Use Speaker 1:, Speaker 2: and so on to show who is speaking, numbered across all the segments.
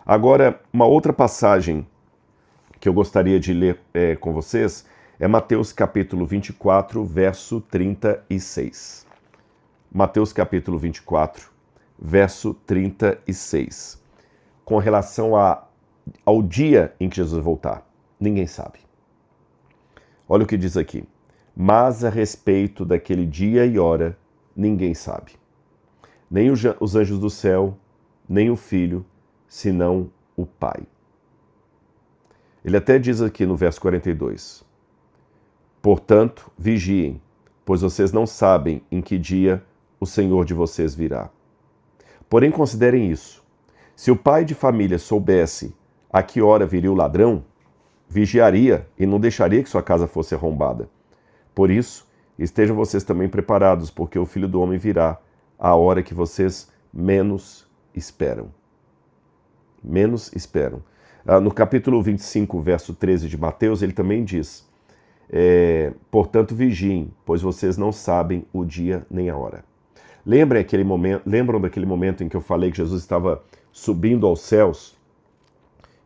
Speaker 1: Agora, uma outra passagem que eu gostaria de ler com vocês é Mateus capítulo 24, verso 36. Mateus capítulo 24, verso 36. Com relação ao dia em que Jesus vai voltar. Ninguém sabe. Olha o que diz aqui. Mas a respeito daquele dia e hora, ninguém sabe. Nem os anjos do céu, nem o Filho, senão o Pai. Ele até diz aqui no verso 42. Portanto, vigiem, pois vocês não sabem em que dia o Senhor de vocês virá. Porém, considerem isso. Se o pai de família soubesse a que hora viria o ladrão, vigiaria e não deixaria que sua casa fosse arrombada. Por isso, estejam vocês também preparados, porque o Filho do Homem virá à hora que vocês menos esperam. Menos esperam. No capítulo 25, verso 13 de Mateus, ele também diz, portanto, vigiem, pois vocês não sabem o dia nem a hora. Lembram daquele momento em que eu falei que Jesus estava subindo aos céus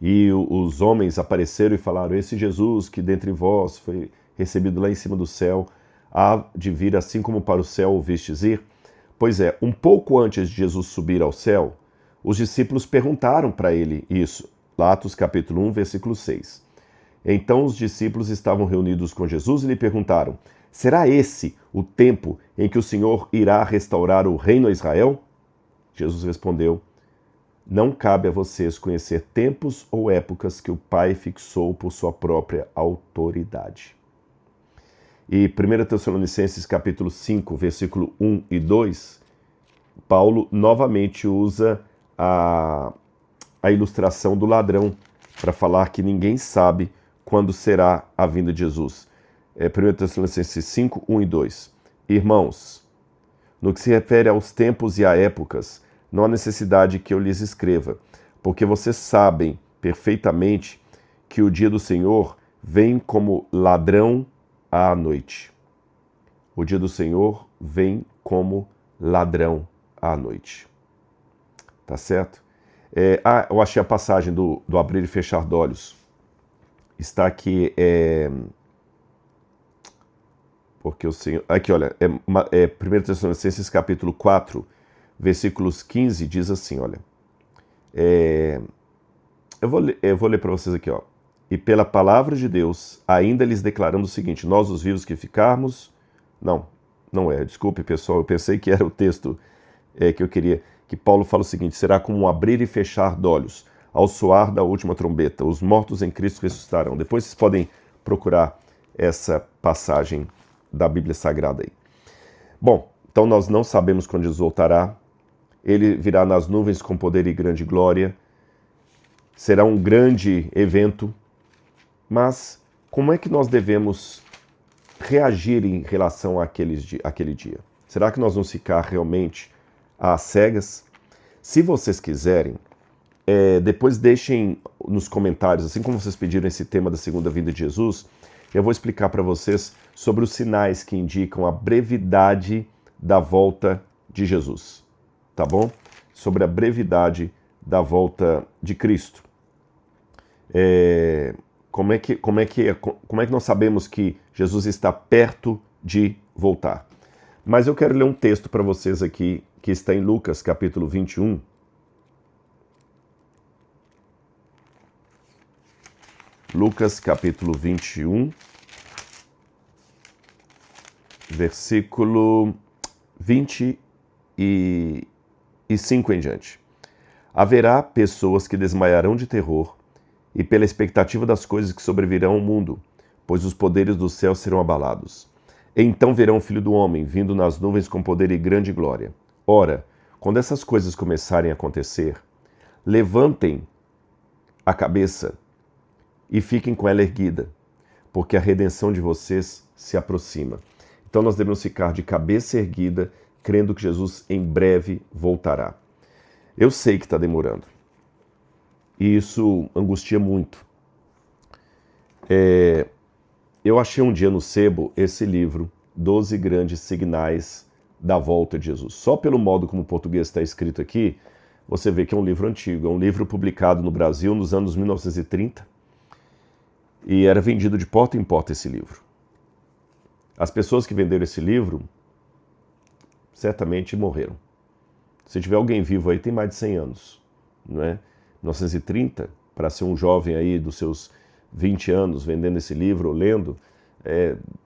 Speaker 1: e os homens apareceram e falaram, esse Jesus que dentre vós foi recebido lá em cima do céu, há de vir assim como para o céu o vistes ir? Pois é, um pouco antes de Jesus subir ao céu, os discípulos perguntaram para ele isso, Atos capítulo 1, versículo 6. Então os discípulos estavam reunidos com Jesus e lhe perguntaram, será esse o tempo em que o Senhor irá restaurar o reino a Israel? Jesus respondeu, não cabe a vocês conhecer tempos ou épocas que o Pai fixou por sua própria autoridade. E 1 Tessalonicenses capítulo 5, versículo 1 e 2, Paulo novamente usa a ilustração do ladrão para falar que ninguém sabe quando será a vinda de Jesus. 1 Tessalonicenses 5, 1 e 2. Irmãos, no que se refere aos tempos e a épocas, não há necessidade que eu lhes escreva, porque vocês sabem perfeitamente que o dia do Senhor vem como ladrão à noite. O dia do Senhor vem como ladrão à noite. Tá certo? Eu achei a passagem do abrir e fechar de olhos. Está aqui, porque o Senhor... Aqui, olha, 1 Tessalonicenses capítulo 4, versículos 15, diz assim, olha. Eu vou ler para vocês aqui, ó. E pela palavra de Deus, ainda lhes declarando o seguinte, nós os vivos que ficarmos... Não é, desculpe pessoal, eu pensei que era o texto que eu queria... Que Paulo fala o seguinte, será como um abrir e fechar de olhos, ao soar da última trombeta, os mortos em Cristo ressuscitarão. Depois vocês podem procurar essa passagem da Bíblia Sagrada aí. Bom, então nós não sabemos quando Jesus voltará, ele virá nas nuvens com poder e grande glória, será um grande evento, mas como é que nós devemos reagir em relação àquele dia? Será que nós vamos ficar realmente às cegas? Se vocês quiserem, depois deixem nos comentários, assim como vocês pediram esse tema da segunda vinda de Jesus, eu vou explicar para vocês sobre os sinais que indicam a brevidade da volta de Jesus, tá bom? Sobre a brevidade da volta de Cristo. Como é que nós sabemos que Jesus está perto de voltar? Mas eu quero ler um texto para vocês aqui, que está em Lucas, capítulo 21. Lucas, capítulo 21, versículo 25 em diante. Haverá pessoas que desmaiarão de terror e pela expectativa das coisas que sobrevirão ao mundo, pois os poderes do céu serão abalados. Então verão o Filho do Homem vindo nas nuvens com poder e grande glória. Ora, quando essas coisas começarem a acontecer, levantem a cabeça e fiquem com ela erguida, porque a redenção de vocês se aproxima. Então nós devemos ficar de cabeça erguida, crendo que Jesus em breve voltará. Eu sei que está demorando. E isso angustia muito. Eu achei um dia no sebo esse livro, 12 Grandes Sinais da Volta de Jesus. Só pelo modo como o português está escrito aqui, você vê que é um livro antigo, é um livro publicado no Brasil nos anos 1930 e era vendido de porta em porta esse livro. As pessoas que venderam esse livro certamente morreram. Se tiver alguém vivo aí, tem mais de 100 anos, não é? 1930, para ser um jovem aí dos seus 20 anos vendendo esse livro ou lendo,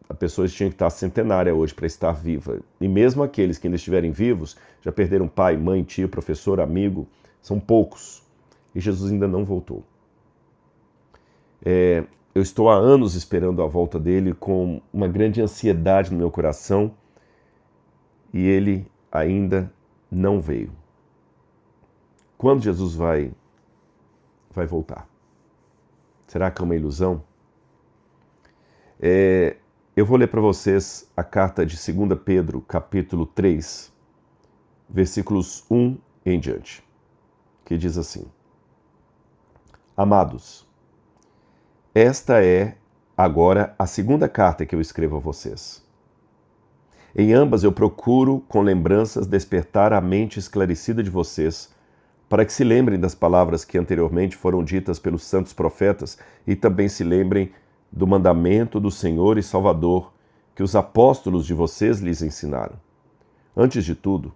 Speaker 1: a pessoa tinha que estar centenária hoje para estar viva. E mesmo aqueles que ainda estiverem vivos, já perderam pai, mãe, tio, professor, amigo, são poucos. E Jesus ainda não voltou. Eu estou há anos esperando a volta dele com uma grande ansiedade no meu coração e ele ainda não veio. Quando Jesus vai voltar? Será que é uma ilusão? Eu vou ler para vocês a carta de 2 Pedro, capítulo 3, versículos 1 em diante, que diz assim: Amados, esta é agora a segunda carta que eu escrevo a vocês. Em ambas eu procuro, com lembranças, despertar a mente esclarecida de vocês, para que se lembrem das palavras que anteriormente foram ditas pelos santos profetas e também se lembrem do mandamento do Senhor e Salvador que os apóstolos de vocês lhes ensinaram. Antes de tudo,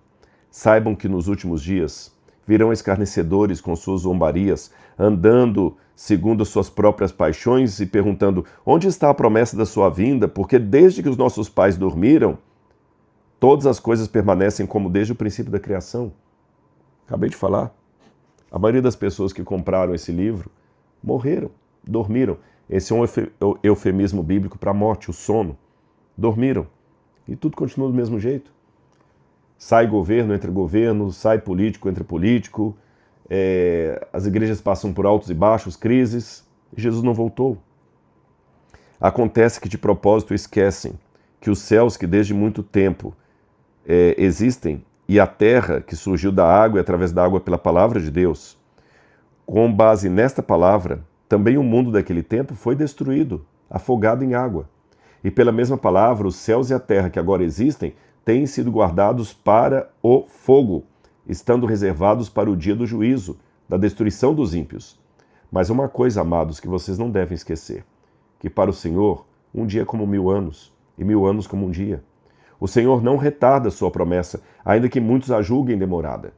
Speaker 1: saibam que nos últimos dias virão escarnecedores com suas zombarias, andando segundo as suas próprias paixões e perguntando: onde está a promessa da sua vinda? Porque desde que os nossos pais dormiram, todas as coisas permanecem como desde o princípio da criação. Acabei de falar. A maioria das pessoas que compraram esse livro morreram, dormiram. Esse é um eufemismo bíblico para a morte, o sono. Dormiram. E tudo continua do mesmo jeito. Sai governo, entra governo, sai político, entra político. As igrejas passam por altos e baixos, crises. E Jesus não voltou. Acontece que de propósito esquecem que os céus que desde muito tempo existem e a terra que surgiu da água e através da água pela palavra de Deus, com base nesta palavra, também o mundo daquele tempo foi destruído, afogado em água. E pela mesma palavra, os céus e a terra que agora existem têm sido guardados para o fogo, estando reservados para o dia do juízo, da destruição dos ímpios. Mas uma coisa, amados, que vocês não devem esquecer, que para o Senhor, um dia é como 1000 anos, e 1000 anos como um dia. O Senhor não retarda sua promessa, ainda que muitos a julguem demorada.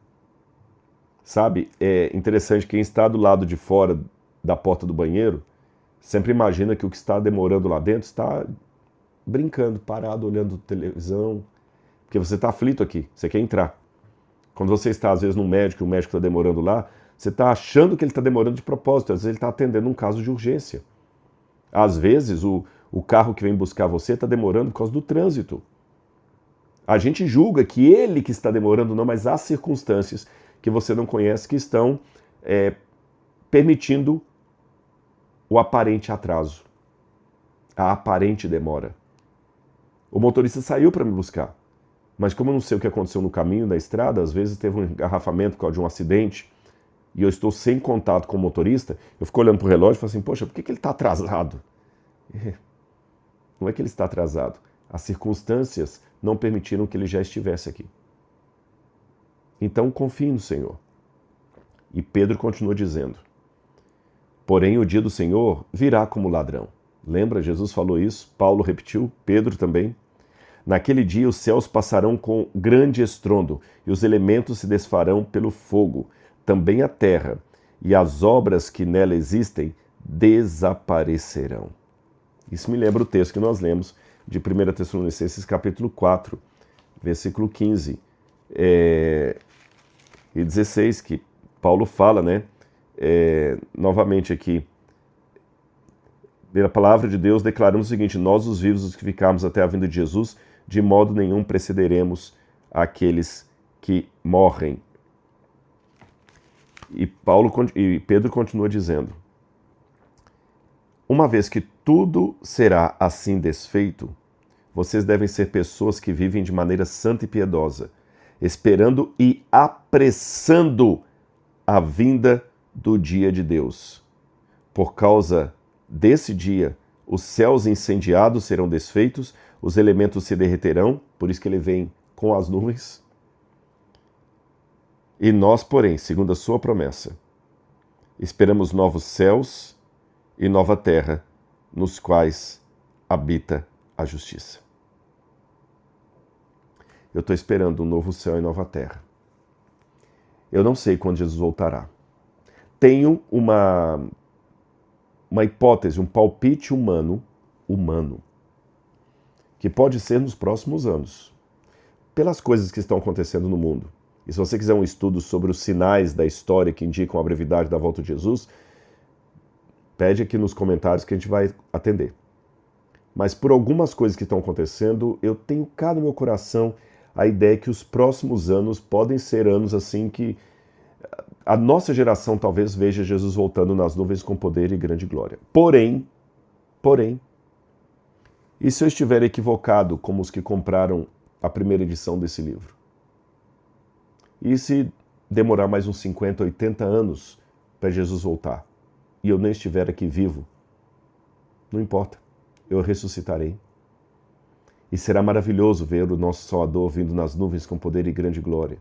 Speaker 1: Sabe, é interessante, quem está do lado de fora da porta do banheiro sempre imagina que o que está demorando lá dentro está brincando, parado, olhando televisão, porque você está aflito aqui, você quer entrar. Quando você está, às vezes, num médico e o médico está demorando lá, você está achando que ele está demorando de propósito, às vezes ele está atendendo um caso de urgência. Às vezes, o carro que vem buscar você está demorando por causa do trânsito. A gente julga que ele que está demorando, não, mas há circunstâncias que você não conhece que estão permitindo o aparente atraso, a aparente demora. O motorista saiu para me buscar, mas como eu não sei o que aconteceu no caminho, na estrada, às vezes teve um engarrafamento por causa de um acidente, e eu estou sem contato com o motorista, eu fico olhando para o relógio e falo assim, poxa, por que ele está atrasado? Não é que ele está atrasado, as circunstâncias não permitiram que ele já estivesse aqui. Então confie no Senhor. E Pedro continua dizendo, porém o dia do Senhor virá como ladrão. Lembra? Jesus falou isso, Paulo repetiu, Pedro também. Naquele dia os céus passarão com grande estrondo e os elementos se desfarão pelo fogo. Também a terra e as obras que nela existem desaparecerão. Isso me lembra o texto que nós lemos de 1 Tessalonicenses capítulo 4, versículo 15 e 16, que Paulo fala, né? Novamente aqui, pela palavra de Deus, declaramos o seguinte, nós os vivos, os que ficarmos até a vinda de Jesus, de modo nenhum precederemos aqueles que morrem. E Pedro continua dizendo, uma vez que tudo será assim desfeito, vocês devem ser pessoas que vivem de maneira santa e piedosa, esperando e apressando a vinda do dia de Deus. Por causa desse dia, os céus incendiados serão desfeitos, os elementos se derreterão, por isso que ele vem com as nuvens. E nós, porém, segundo a sua promessa, esperamos novos céus e nova terra, nos quais habita a justiça. Eu estou esperando um novo céu e nova terra. Eu não sei quando Jesus voltará. Tenho uma hipótese, um palpite humano, que pode ser nos próximos anos, pelas coisas que estão acontecendo no mundo. E se você quiser um estudo sobre os sinais da história que indicam a brevidade da volta de Jesus, pede aqui nos comentários que a gente vai atender. Mas por algumas coisas que estão acontecendo, eu tenho cá no meu coração a ideia que os próximos anos podem ser anos assim que a nossa geração talvez veja Jesus voltando nas nuvens com poder e grande glória. Porém, e se eu estiver equivocado como os que compraram a primeira edição desse livro? E se demorar mais uns 50, 80 anos para Jesus voltar e eu nem estiver aqui vivo? Não importa, eu ressuscitarei. E será maravilhoso ver o nosso Salvador vindo nas nuvens com poder e grande glória.